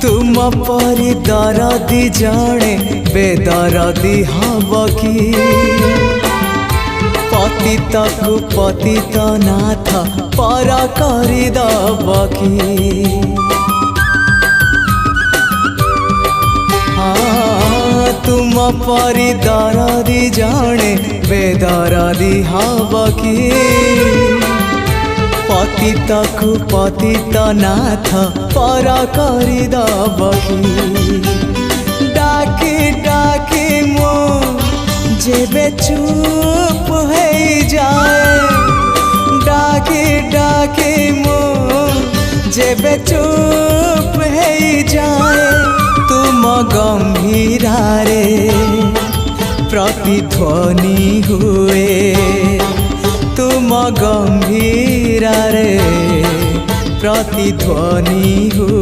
तुम परी दरदी जड़े बेदरदी हब कि पतित को पतित नाथ पर करदब कि तुम परी दरदी जड़े बेदरदी हब कि पतित को पतित नाथ पर करदब कि डाकी डाकी मो जेबे चुप हो जाए डाकी डाकी मो जेबे चुप हो जाए तुम गंभीरा रे प्रतिध्वनि हुए तुम गंभीरा रे प्रतिध्वनि हुए।